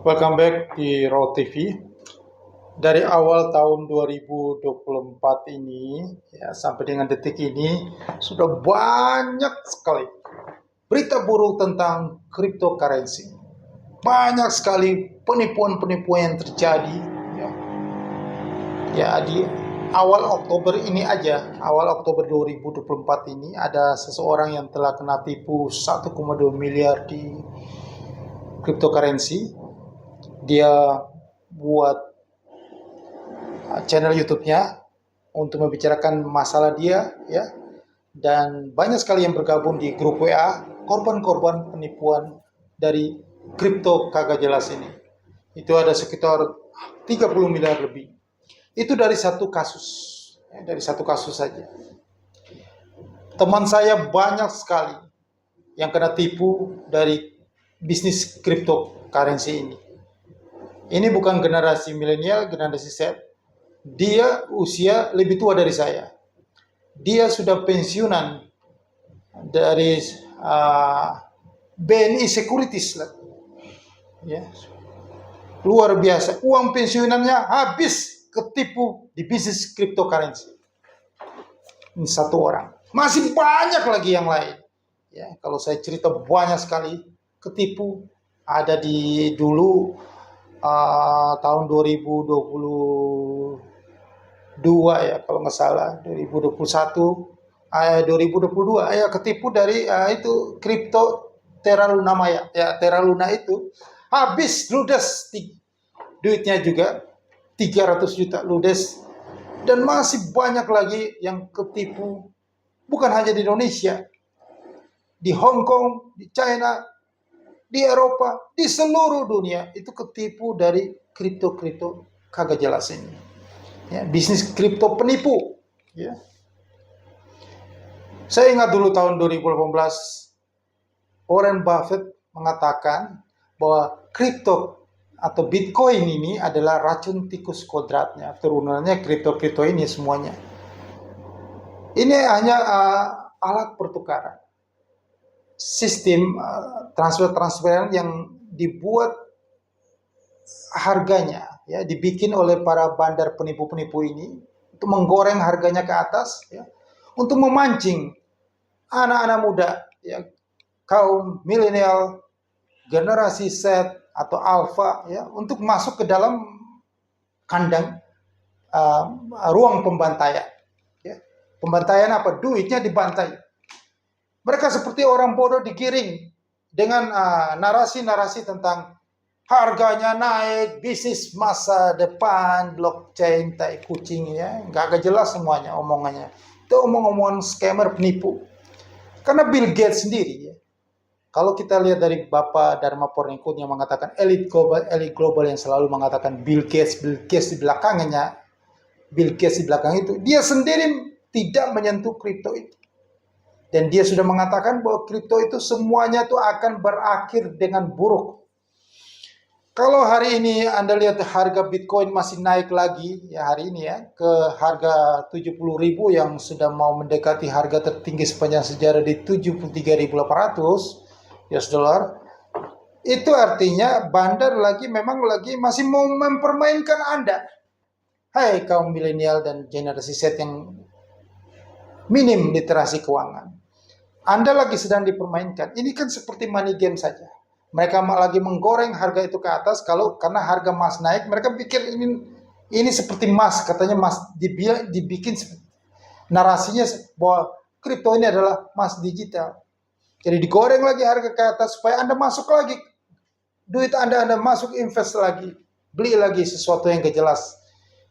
Welcome back di Raw TV. Dari awal tahun 2024 ini ya, sampai dengan detik ini sudah banyak sekali berita buruk tentang cryptocurrency. Banyak sekali penipuan-penipuan yang terjadi ya. Ya, di awal Oktober ini aja, awal Oktober 2024 ini ada seseorang yang telah kena tipu 1,2 miliar di cryptocurrency. Dia buat channel YouTube-nya untuk membicarakan masalah dia ya, dan banyak sekali yang bergabung di grup WA korban-korban penipuan dari kripto kagak jelas ini. Itu ada sekitar 30 miliar lebih. Itu dari satu kasus ya, dari satu kasus saja. Teman saya banyak sekali yang kena tipu dari bisnis cryptocurrency ini. Ini bukan generasi milenial, generasi Z. Dia usia lebih tua dari saya. Dia sudah pensiunan dari BNI Securities lah. Ya. Luar biasa. Uang pensiunannya habis ketipu di bisnis cryptocurrency. Ini satu orang. Masih banyak lagi yang lain. Ya, kalau saya cerita banyak sekali ketipu. Ada di dulu tahun 2022 ya kalau nggak salah, 2022 ya, ketipu dari itu kripto Terra Luna Maya ya. Terra Luna itu habis ludes duitnya juga 300 juta ludes, dan masih banyak lagi yang ketipu, bukan hanya di Indonesia, di Hong Kong, di China, di Eropa, di seluruh dunia itu ketipu dari kripto kagak jelas ini. Ya, bisnis kripto penipu. Ya. Saya ingat dulu tahun 2018 Warren Buffett mengatakan bahwa kripto atau Bitcoin ini adalah racun tikus kodratnya, turunannya kripto ini semuanya. Ini hanya alat pertukaran. Sistem transfer yang dibuat harganya ya, dibikin oleh para bandar penipu-penipu ini untuk menggoreng harganya ke atas ya, untuk memancing anak-anak muda ya, kaum milenial, generasi Z atau alpha ya, untuk masuk ke dalam kandang ruang pembantaian ya. Pembantaian apa? Duitnya dibantai. Mereka seperti orang bodoh digiring dengan narasi-narasi tentang harganya naik, bisnis masa depan, blockchain, tai kucing ya. Nggak jelas semuanya omongannya. Itu omong-omongan scammer, penipu. Karena Bill Gates sendiri ya. Kalau kita lihat dari Bapak Dharma Pornikun yang mengatakan elit global yang selalu mengatakan Bill Gates di belakangnya, Bill Gates di belakang itu, dia sendiri tidak menyentuh kripto itu. Dan dia sudah mengatakan bahwa kripto itu semuanya tuh akan berakhir dengan buruk. Kalau hari ini Anda lihat harga Bitcoin masih naik lagi ya hari ini ya, ke harga 70.000 yang sudah mau mendekati harga tertinggi sepanjang sejarah di 73.800 US dollar. Itu artinya bandar memang masih mau mempermainkan Anda. Hai kaum milenial dan generasi Z yang minim literasi keuangan. Anda lagi sedang dipermainkan. Ini kan seperti money game saja. Mereka lagi menggoreng harga itu ke atas. Karena harga emas naik, mereka pikir ini seperti emas. Katanya emas dibikin narasinya bahwa kripto ini adalah emas digital. Jadi digoreng lagi harga ke atas supaya Anda masuk lagi. Duit Anda masuk, invest lagi. Beli lagi sesuatu yang gak jelas.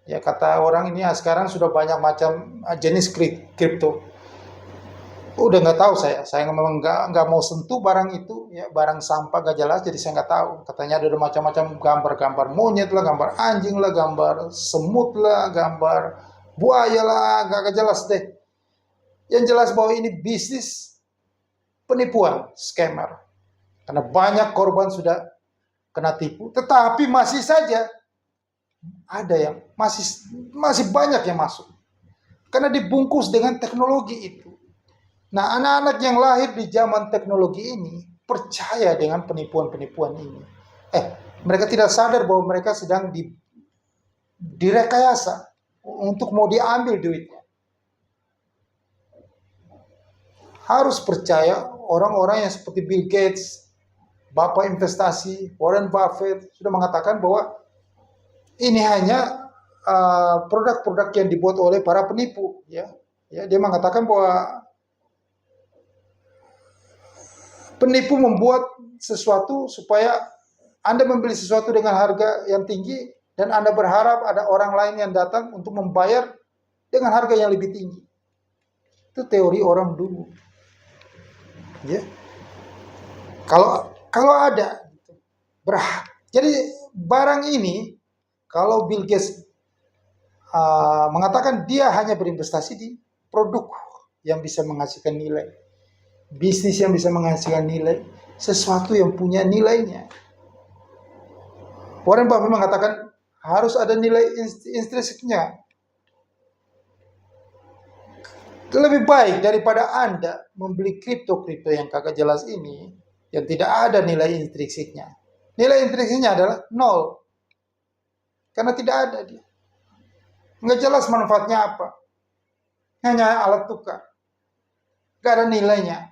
Ya, kata orang ini sekarang sudah banyak macam jenis kripto. Udah nggak tahu saya memang nggak mau sentuh barang itu ya, barang sampah gak jelas, jadi saya nggak tahu. Katanya ada macam-macam gambar monyet lah, gambar anjing lah, gambar semut lah, gambar buaya lah, nggak jelas deh. Yang jelas bahwa ini bisnis penipuan, scammer, karena banyak korban sudah kena tipu, tetapi masih saja ada yang masih banyak yang masuk karena dibungkus dengan teknologi itu. Nah, anak-anak yang lahir di zaman teknologi ini percaya dengan penipuan-penipuan ini. Mereka tidak sadar bahwa mereka sedang direkayasa untuk mau diambil duitnya. Harus percaya orang-orang yang seperti Bill Gates, Bapak investasi, Warren Buffett sudah mengatakan bahwa ini hanya produk-produk yang dibuat oleh para penipu. Ya, dia mengatakan bahwa penipu membuat sesuatu supaya Anda membeli sesuatu dengan harga yang tinggi dan Anda berharap ada orang lain yang datang untuk membayar dengan harga yang lebih tinggi. Itu teori orang dulu. Ya. Kalau ada jadi barang ini kalau Bill Gates mengatakan dia hanya berinvestasi di produk yang bisa menghasilkan nilai, bisnis yang bisa menghasilkan nilai, sesuatu yang punya nilainya. Warren Buffett mengatakan harus ada nilai intrinsiknya. Lebih baik daripada Anda membeli kripto-kripto yang kagak jelas ini, yang tidak ada nilai intrinsiknya. Nilai intrinsiknya adalah nol. Karena tidak ada dia. Nggak jelas manfaatnya apa. Hanya alat tukar. Nggak ada nilainya.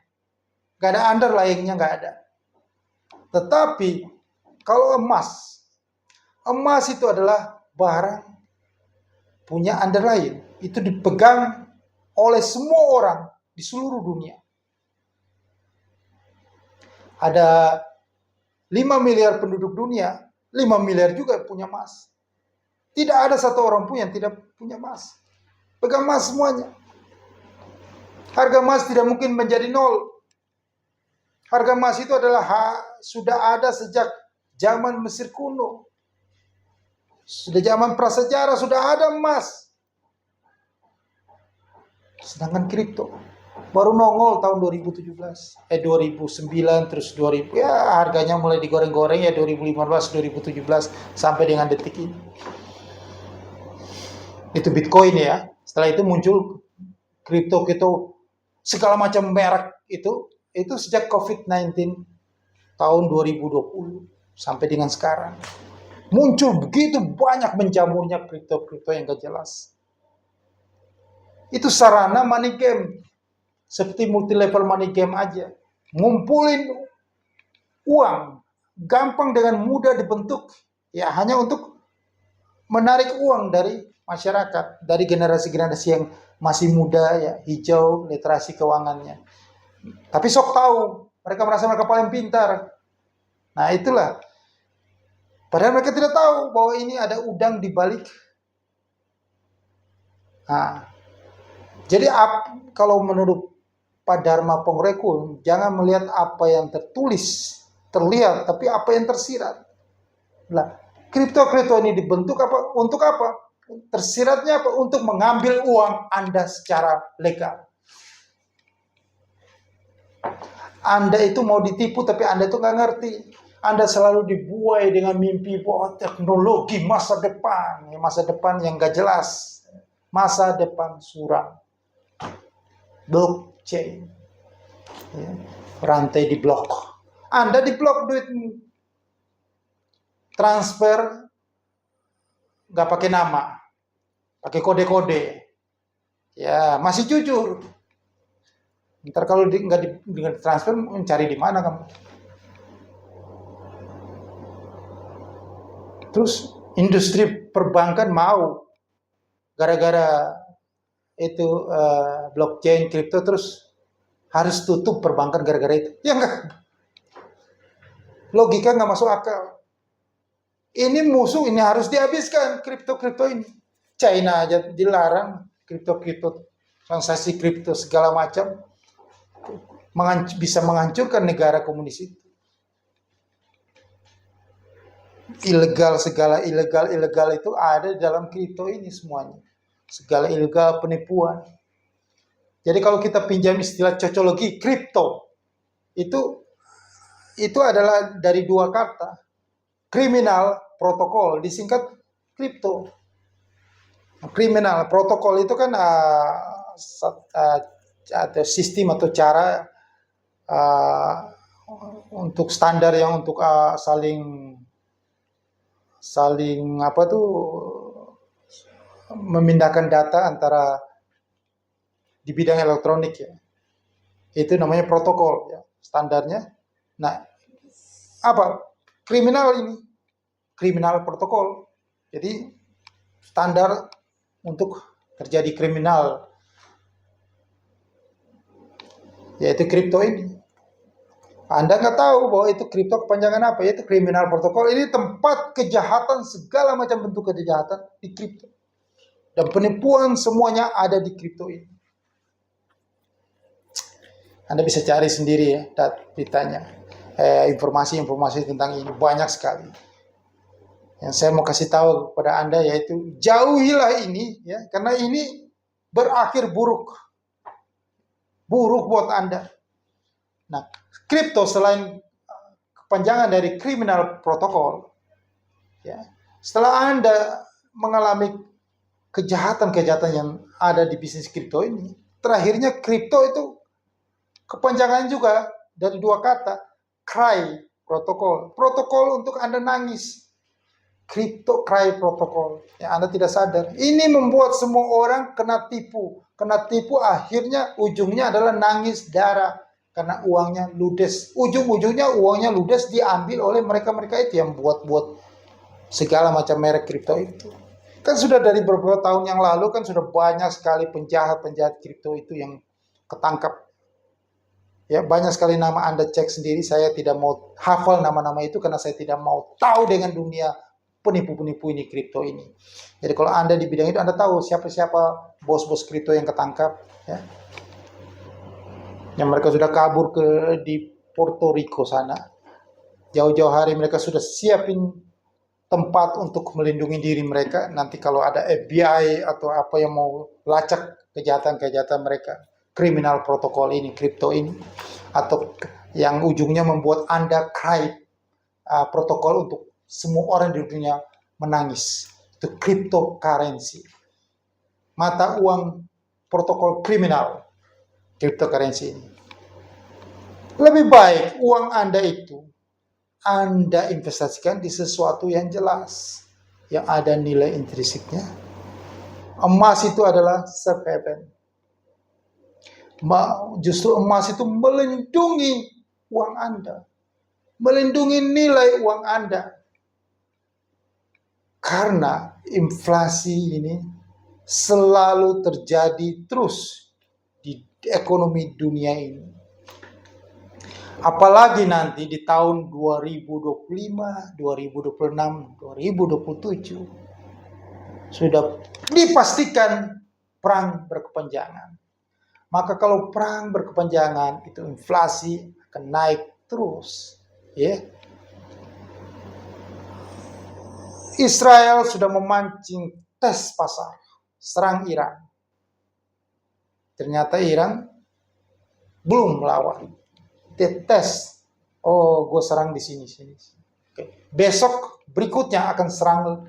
Nggak ada underlying-nya, nggak ada. Tetapi kalau emas itu adalah barang punya underlying. Itu dipegang oleh semua orang di seluruh dunia. Ada 5 miliar penduduk dunia, 5 miliar juga punya emas. Tidak ada satu orang pun yang tidak punya emas. Pegang emas semuanya. Harga emas tidak mungkin menjadi nol. Harga emas itu adalah sudah ada sejak zaman Mesir kuno. Sudah zaman prasejarah sudah ada emas. Sedangkan kripto baru nongol tahun 2009 terus 2000 ya harganya mulai digoreng-goreng ya 2015 2017 sampai dengan detik ini. Itu Bitcoin ya. Setelah itu muncul kripto segala macam merek itu sejak COVID-19 tahun 2020 sampai dengan sekarang. Muncul begitu banyak menjamurnya kripto yang gak jelas. Itu sarana money game. Seperti multi level money game aja. Ngumpulin uang. Gampang dengan mudah dibentuk. Ya hanya untuk menarik uang dari masyarakat. Dari generasi-generasi yang masih muda ya. Hijau literasi keuangannya. Tapi sok tahu. Mereka merasa mereka paling pintar. Nah itulah. Padahal mereka tidak tahu bahwa ini ada udang di balik. Nah. Jadi kalau menurut Pak Dharma Pongrekul, jangan melihat apa yang tertulis, terlihat, tapi apa yang tersirat. Nah, kripto ini dibentuk apa? Untuk apa? Tersiratnya apa? Untuk mengambil uang Anda secara legal. Anda itu mau ditipu, tapi Anda itu nggak ngerti. Anda selalu dibuai dengan mimpi bahwa teknologi masa depan yang nggak jelas, masa depan suram. Blockchain, ya, rantai di blok. Anda di blok duitmu, transfer nggak pakai nama, pakai kode-kode, ya masih jujur. Ntar kalau nggak dengan transfer, mencari di mana kamu? Terus industri perbankan mau gara-gara itu blockchain kripto terus harus tutup perbankan gara-gara itu. Ya enggak. Logika nggak masuk akal. Ini musuh, ini harus dihabiskan kripto ini. China aja dilarang kripto transaksi kripto segala macam bisa menghancurkan negara komunis itu. Segala ilegal itu ada dalam kripto ini semuanya. Segala ilegal penipuan. Jadi kalau kita pinjam istilah cocologi kripto itu adalah dari dua kata. Kriminal, protokol, disingkat kripto. Kriminal, protokol itu kan ada sistem atau cara untuk standar yang untuk saling saling apa tuh memindahkan data antara di bidang elektronik ya. Itu namanya protokol ya, standarnya. Nah, apa? Kriminal ini, kriminal protokol. Jadi standar untuk terjadi kriminal yaitu kripto ini. Anda nggak tahu bahwa itu kripto kepanjangan apa? Yaitu kriminal protokol. Ini tempat kejahatan, segala macam bentuk kejahatan di kripto. Dan penipuan semuanya ada di kripto ini. Anda bisa cari sendiri ya ditanya informasi-informasi tentang ini banyak sekali. Yang saya mau kasih tahu kepada Anda yaitu jauhilah ini ya, karena ini berakhir buruk. Buruk buat Anda. Nah, kripto selain kepanjangan dari kriminal protokol ya, setelah Anda mengalami kejahatan-kejahatan yang ada di bisnis kripto ini, terakhirnya kripto itu kepanjangan juga dari dua kata, cry protokol. Protokol untuk Anda nangis. Crypto cry protokol. Ya, Anda tidak sadar. Ini membuat semua orang kena tipu. Kena tipu akhirnya ujungnya adalah nangis darah. Karena uangnya ludes. Ujung-ujungnya uangnya ludes diambil oleh mereka-mereka itu yang buat-buat segala macam merek kripto itu. Kan sudah dari beberapa tahun yang lalu kan sudah banyak sekali penjahat-penjahat kripto itu yang ketangkap. Ya, banyak sekali nama Anda cek sendiri, saya tidak mau hafal nama-nama itu karena saya tidak mau tahu dengan dunia penipu-penipu ini kripto ini. Jadi kalau Anda di bidang itu Anda tahu siapa-siapa bos-bos kripto yang ketangkap ya. Yang mereka sudah kabur di Puerto Rico sana. Jauh-jauh hari mereka sudah siapin tempat untuk melindungi diri mereka. Nanti kalau ada FBI atau apa yang mau lacak kejahatan-kejahatan mereka, kriminal protokol ini, kripto ini, atau yang ujungnya membuat Anda cry protokol untuk semua orang di dunia menangis. Itu cryptocurrency. Mata uang protokol kriminal, cryptocurrency ini. Lebih baik uang Anda itu Anda investasikan di sesuatu yang jelas, yang ada nilai intrinsiknya. Emas itu adalah safe haven. Justru emas itu melindungi uang Anda, melindungi nilai uang Anda. Karena inflasi ini selalu terjadi terus di ekonomi dunia ini. Apalagi nanti di tahun 2025, 2026, 2027 sudah dipastikan perang berkepanjangan. Maka kalau perang berkepanjangan itu inflasi akan naik terus, ya. Israel sudah memancing tes pasar, serang Iran. Ternyata Iran belum melawan. Dia tes, oh gue serang di sini. Oke. Besok berikutnya akan serang.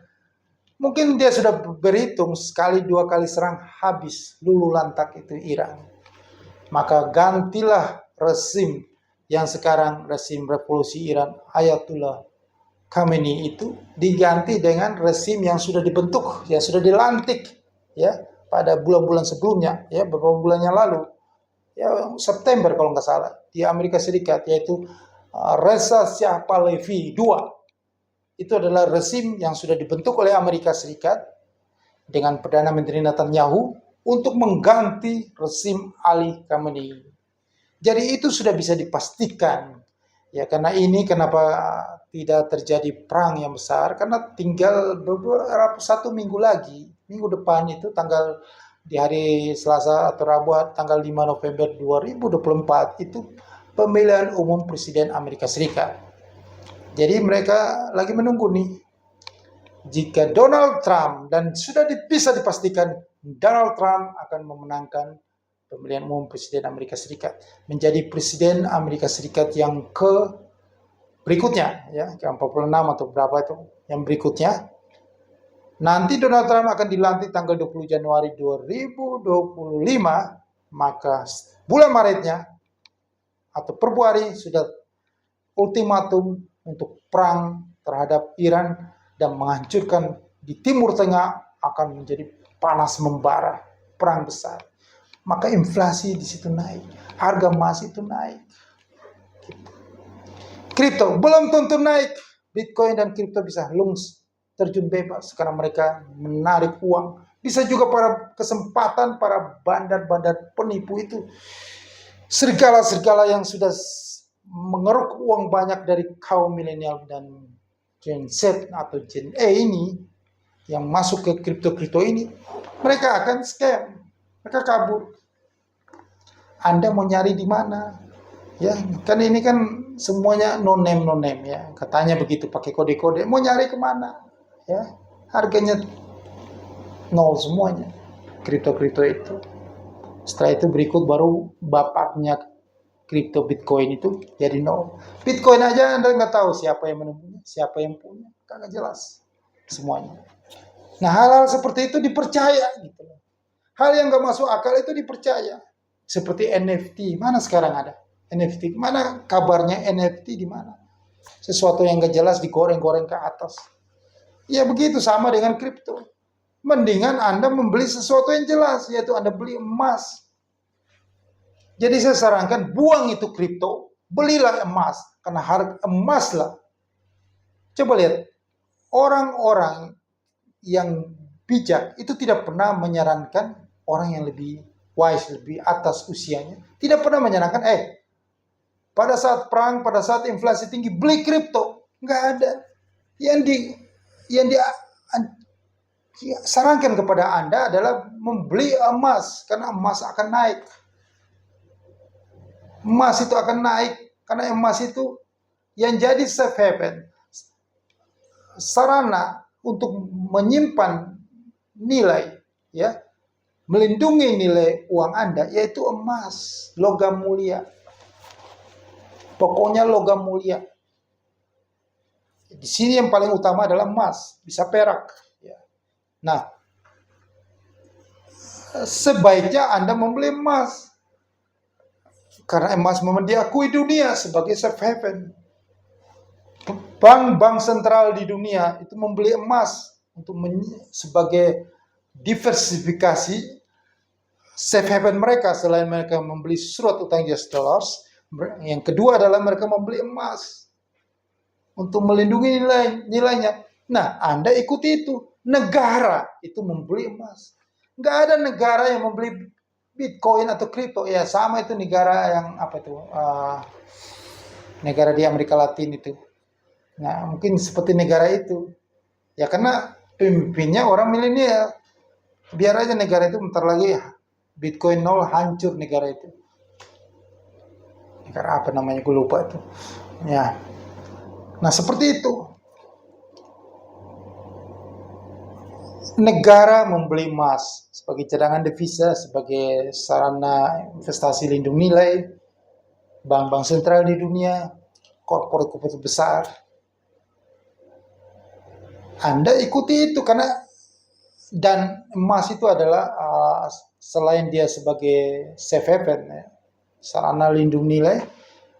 Mungkin dia sudah berhitung sekali dua kali serang habis lulu lantak itu Iran. Maka gantilah rezim yang sekarang rezim revolusi Iran Ayatullah Khamenei itu diganti dengan rezim yang sudah dibentuk, yang sudah dilantik ya pada bulan-bulan sebelumnya, ya beberapa bulan yang lalu, ya September kalau nggak salah di Amerika Serikat, yaitu Reza Shah Pahlavi II. Itu adalah rezim yang sudah dibentuk oleh Amerika Serikat dengan Perdana Menteri Netanyahu untuk mengganti rezim Ali Khamenei. Jadi itu sudah bisa dipastikan. Ya, karena ini kenapa tidak terjadi perang yang besar, karena tinggal beberapa satu minggu lagi, minggu depan itu tanggal di hari Selasa atau Rabu tanggal 5 November 2024 itu pemilihan umum Presiden Amerika Serikat. Jadi mereka lagi menunggu nih, jika Donald Trump, dan sudah bisa dipastikan Donald Trump akan memenangkan pemilihan umum Presiden Amerika Serikat, menjadi Presiden Amerika Serikat yang berikutnya, ya, yang 46 atau berapa itu, yang berikutnya. Nanti Donald Trump akan dilantik tanggal 20 Januari 2025, maka bulan Maretnya atau Februari sudah ultimatum untuk perang terhadap Iran dan menghancurkan di Timur Tengah akan menjadi panas membara, perang besar. Maka inflasi di situ naik, harga emas itu naik. Kripto belum tentu naik. Bitcoin dan kripto bisa terjun bebas karena mereka menarik uang. Bisa juga para kesempatan para bandar-bandar penipu itu, serigala-serigala yang sudah mengeruk uang banyak dari kaum milenial dan Gen Z atau Gen E ini yang masuk ke kripto-kripto ini, mereka akan scam, mereka kabur. Anda mau nyari di mana? Ya, kan ini kan semuanya no name ya. Katanya begitu pakai kode-kode. Mau nyari kemana? Ya, harganya nol semuanya. Kripto-kripto itu. Setelah itu berikut baru bapaknya kripto Bitcoin itu jadi nol. Bitcoin aja Anda nggak tahu siapa yang menemunya, siapa yang punya, kagak jelas semuanya. Nah, hal-hal seperti itu dipercaya gitu. Hal yang nggak masuk akal itu dipercaya. Seperti NFT, mana sekarang ada? NFT, mana kabarnya NFT di mana? Sesuatu yang gak jelas digoreng-goreng ke atas. Ya begitu sama dengan kripto. Mendingan Anda membeli sesuatu yang jelas, yaitu Anda beli emas. Jadi saya sarankan buang itu kripto, belilah emas, karena harga emas lah. Coba lihat, orang-orang yang bijak itu tidak pernah menyarankan orang yang lebih wise, lebih atas usianya. Tidak pernah menyarankan, pada saat perang, pada saat inflasi tinggi, beli kripto. Nggak ada. Yang sarankan kepada Anda adalah membeli emas. Karena emas akan naik. Emas itu akan naik. Karena emas itu yang jadi safe haven. Sarana untuk menyimpan nilai. Ya, melindungi nilai uang Anda, yaitu emas. Logam mulia. Pokoknya logam mulia. Di sini yang paling utama adalah emas, bisa perak. Nah, sebaiknya Anda membeli emas, karena emas memang diakui dunia sebagai safe haven. Bank-bank sentral di dunia itu membeli emas untuk sebagai diversifikasi safe haven mereka. Selain mereka membeli surat utang US dollars, yang kedua adalah mereka membeli emas untuk melindungi nilainya. Nah, Anda ikuti itu. Negara itu membeli emas. Nggak ada negara yang membeli Bitcoin atau kripto. Ya sama itu negara yang negara di Amerika Latin itu. Nah, mungkin seperti negara itu. Ya karena pemimpinnya orang milenial. Biar aja negara itu bentar lagi Bitcoin nol, hancur negara itu. Negara apa namanya, gue lupa itu. Ya. Nah, seperti itu. Negara membeli emas sebagai cadangan devisa, sebagai sarana investasi lindung nilai. Bank-bank sentral di dunia, korporat-korporat besar. Anda ikuti itu karena, dan emas itu adalah selain dia sebagai safe haven, sarana lindung nilai,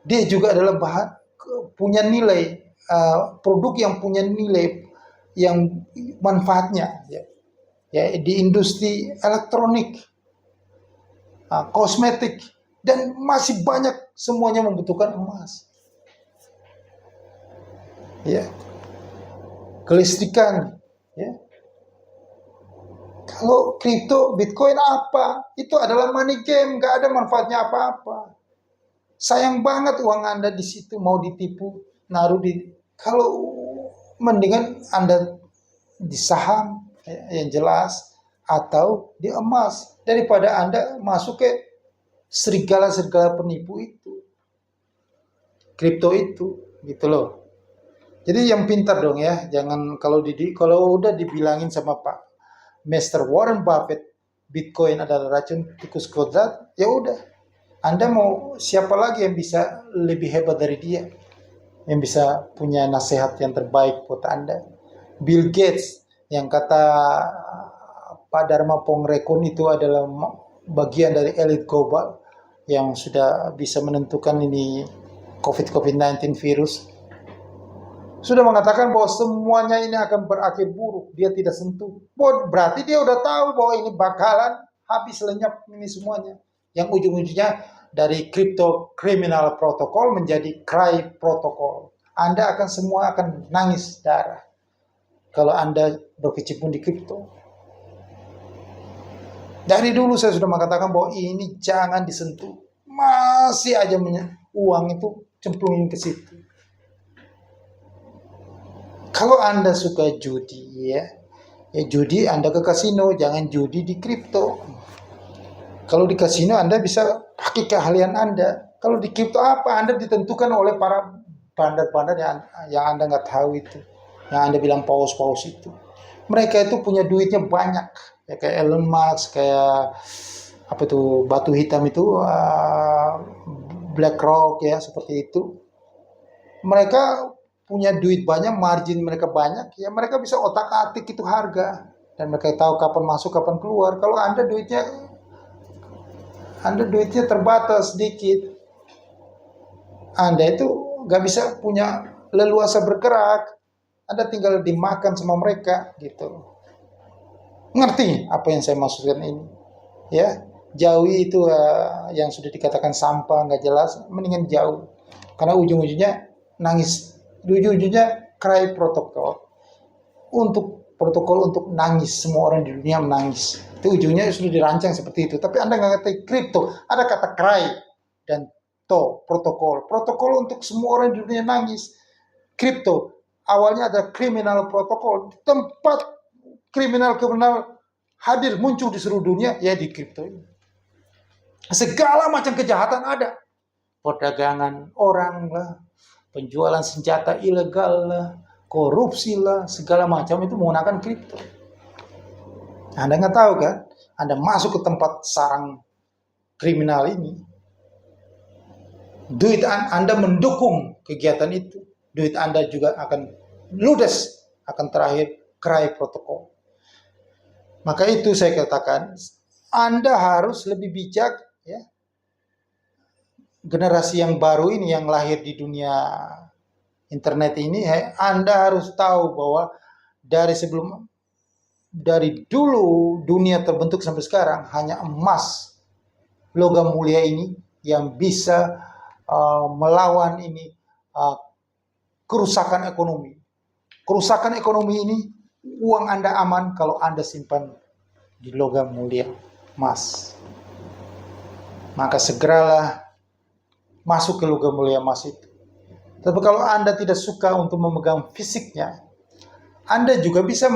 dia juga adalah punya nilai, produk yang punya nilai yang manfaatnya ya di industri elektronik, kosmetik, dan masih banyak, semuanya membutuhkan emas. Ya. Kelistrikan, ya. Kalau kripto, Bitcoin apa? Itu adalah money game, nggak ada manfaatnya apa-apa. Sayang banget uang Anda di situ mau ditipu, naruh kalau mendingan Anda di saham yang jelas atau di emas daripada Anda masuk ke serigala-serigala penipu itu. Kripto itu, gitu loh. Jadi yang pintar dong ya, jangan kalau udah dibilangin sama Pak Mr. Warren Buffett, Bitcoin adalah racun tikus kodrat, ya udah. Anda mau siapa lagi yang bisa lebih hebat dari dia? Yang bisa punya nasihat yang terbaik buat Anda? Bill Gates yang kata Pak Dharma Pongrekun itu adalah bagian dari elit global yang sudah bisa menentukan ini COVID-19 virus. sudah mengatakan bahwa semuanya ini akan berakhir buruk, dia tidak sentuh. Berarti dia udah tahu bahwa ini bakalan habis lenyap ini semuanya. Yang ujung-ujungnya dari crypto criminal protocol menjadi cry protocol. Anda akan semua akan nangis darah kalau Anda berkecimpung di kripto. Dari dulu saya sudah mengatakan bahwa ini jangan disentuh. Masih aja uang itu cemplungin ke situ. Kalau Anda suka judi ya judi Anda ke kasino, jangan judi di kripto. Kalau di kasino Anda bisa pakai keahlian Anda. Kalau di kripto apa? Anda ditentukan oleh para bandar-bandar yang Anda nggak tahu itu. Yang Anda bilang paus-paus itu. Mereka itu punya duitnya banyak. Ya, kayak Elon Musk, kayak apa itu batu hitam itu, BlackRock ya, seperti itu. Mereka punya duit banyak, margin mereka banyak, ya mereka bisa otak-atik itu harga. Dan mereka tahu kapan masuk, kapan keluar. Kalau Anda duitnya terbatas sedikit, Anda itu nggak bisa punya leluasa bergerak. Anda tinggal dimakan sama mereka gitu. Ngerti apa yang saya maksudkan ini? Ya, jauhi itu yang sudah dikatakan sampah nggak jelas, mendingan jauh. Karena ujung-ujungnya nangis, ujung-ujungnya cry protokol. Untuk protokol untuk nangis, semua orang di dunia menangis. Itu ujungnya sudah dirancang seperti itu. Tapi Anda nggak ngerti kripto, ada kata cry dan protokol. Protokol untuk semua orang di dunia nangis. Kripto awalnya ada criminal protokol, tempat kriminal hadir muncul di seluruh dunia ya di kripto ini. Segala macam kejahatan ada. Perdagangan orang lah, penjualan senjata ilegal lah, korupsi lah, segala macam itu menggunakan kripto. Anda nggak tahu kan? Anda masuk ke tempat sarang kriminal ini, duit Anda mendukung kegiatan itu, duit Anda juga akan ludes, akan terakhir cry protokol. Maka itu saya katakan, Anda harus lebih bijak ya. Generasi yang baru ini yang lahir di dunia internet ini, Anda harus tahu bahwa dari dulu dunia terbentuk sampai sekarang hanya emas, logam mulia ini yang bisa melawan ini kerusakan ekonomi. Kerusakan ekonomi ini, uang Anda aman kalau Anda simpan di logam mulia emas. Maka segeralah masuk ke logam mulia emas itu. Tapi kalau Anda tidak suka untuk memegang fisiknya, Anda juga bisa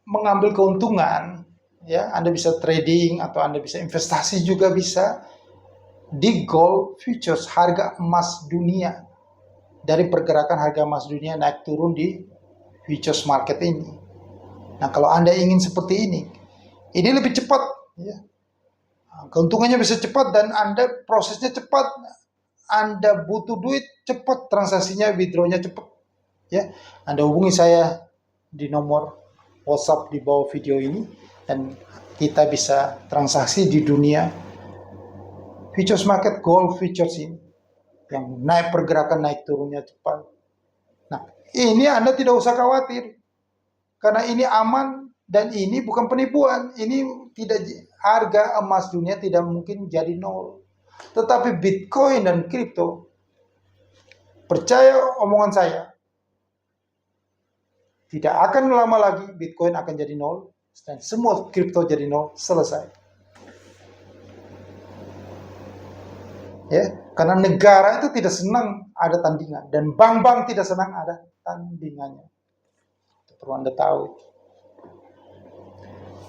mengambil keuntungan. Ya, Anda bisa trading atau Anda bisa investasi juga bisa di gold futures, harga emas dunia. Dari pergerakan harga emas dunia naik turun di futures market ini. Nah, kalau Anda ingin seperti ini lebih cepat ya. Keuntungannya bisa cepat dan Anda prosesnya cepat. Anda butuh duit cepat, transaksinya, withdrawnya cepat ya. Anda hubungi saya di nomor WhatsApp di bawah video ini dan kita bisa transaksi di dunia futures market gold futures ini yang pergerakan naik turunnya cepat. Nah, ini Anda tidak usah khawatir karena ini aman dan ini bukan penipuan. Ini tidak, harga emas dunia tidak mungkin jadi nol. Tetapi Bitcoin dan kripto, percaya omongan saya, tidak akan lama lagi Bitcoin akan jadi nol dan semua kripto jadi nol, selesai. Ya, karena negara itu tidak senang ada tandingan dan bank-bank tidak senang ada tandingannya. Itu perlu Anda tahu.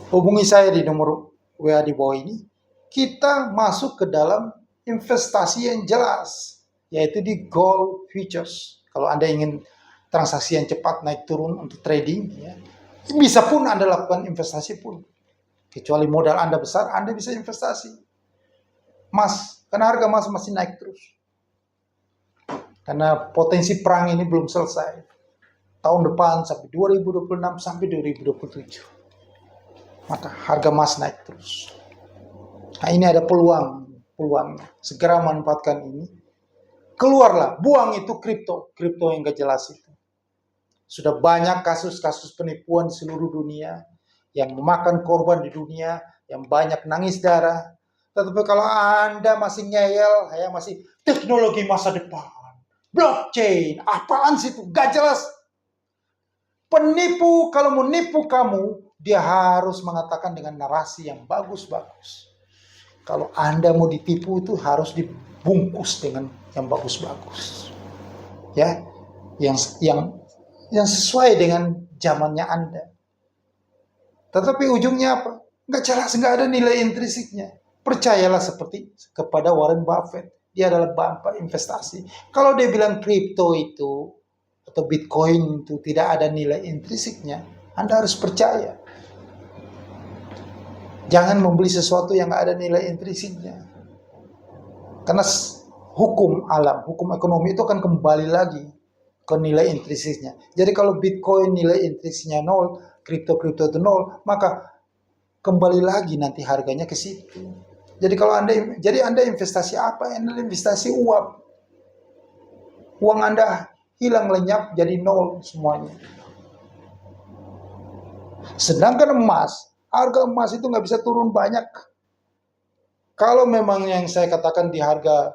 Hubungi saya di nomor WA di bawah ini. Kita masuk ke dalam investasi yang jelas, yaitu di gold futures. Kalau Anda ingin transaksi yang cepat naik turun untuk trading, ya, bisa pun Anda lakukan investasi pun. Kecuali modal Anda besar, Anda bisa investasi. Emas, karena harga emas masih naik terus. Karena potensi perang ini belum selesai. Tahun depan sampai 2026 sampai 2027. Maka harga emas naik terus. Nah, ini ada peluang. Segera manfaatkan ini. Keluarlah, buang itu kripto yang gak jelas itu. Sudah banyak kasus-kasus penipuan di seluruh dunia yang memakan korban di dunia, yang banyak nangis darah. Tetapi kalau Anda masih ngeyel, saya masih teknologi masa depan, blockchain, apaan sih itu? Gak jelas. Penipu kalau mau nipu kamu, dia harus mengatakan dengan narasi yang bagus-bagus. Kalau Anda mau ditipu itu harus dibungkus dengan yang bagus-bagus. Ya, yang sesuai dengan zamannya Anda. Tetapi ujungnya apa? Nggak jelas, nggak ada nilai intrisiknya. Percayalah seperti kepada Warren Buffett. Dia adalah bapak investasi. Kalau dia bilang kripto itu atau Bitcoin itu tidak ada nilai intrisiknya, Anda harus percaya. Jangan membeli sesuatu yang nggak ada nilai intrinsiknya. Karena hukum alam, hukum ekonomi itu akan kembali lagi ke nilai intrinsiknya. Jadi kalau Bitcoin nilai intrinsiknya 0, kripto itu 0, maka kembali lagi nanti harganya ke situ. Jadi kalau Anda investasi apa? Anda investasi uang. Uang Anda hilang lenyap jadi 0 semuanya. Sedangkan emas, harga emas itu nggak bisa turun banyak. Kalau memang yang saya katakan di harga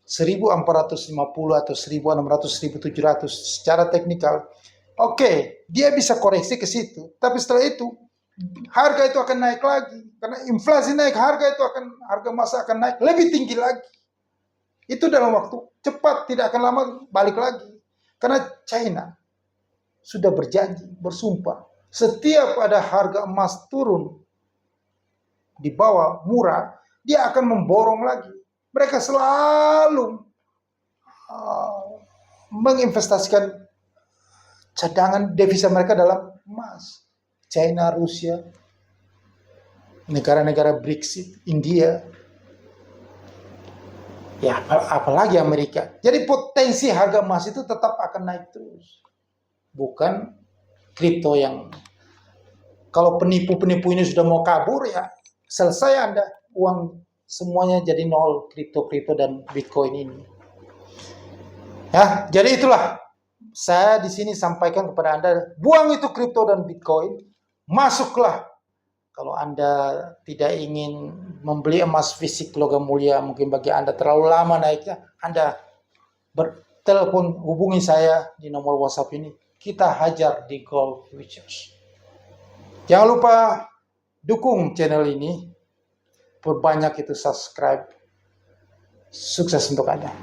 1450 atau 1600, 1700 secara teknikal, oke, dia bisa koreksi ke situ. Tapi setelah itu harga itu akan naik lagi. Karena inflasi naik, harga emas akan naik lebih tinggi lagi. Itu dalam waktu cepat, tidak akan lama balik lagi. Karena China sudah berjanji, bersumpah, setiap ada harga emas turun di bawah murah, dia akan memborong lagi. Mereka selalu menginvestasikan cadangan devisa mereka dalam emas. China, Rusia, negara-negara BRICS, India, ya apalagi Amerika. Jadi potensi harga emas itu tetap akan naik terus. Bukan kripto yang kalau penipu-penipu ini sudah mau kabur, ya selesai Anda, uang semuanya jadi 0, kripto dan Bitcoin ini. Ya, jadi itulah saya di sini sampaikan kepada Anda, buang itu kripto dan Bitcoin, masuklah. Kalau Anda tidak ingin membeli emas fisik logam mulia, mungkin bagi Anda terlalu lama naiknya, Anda bertelepon, hubungi saya di nomor WhatsApp ini. Kita hajar di Gold Futures. Jangan lupa dukung channel ini. Perbanyak itu subscribe. Sukses untuk Anda.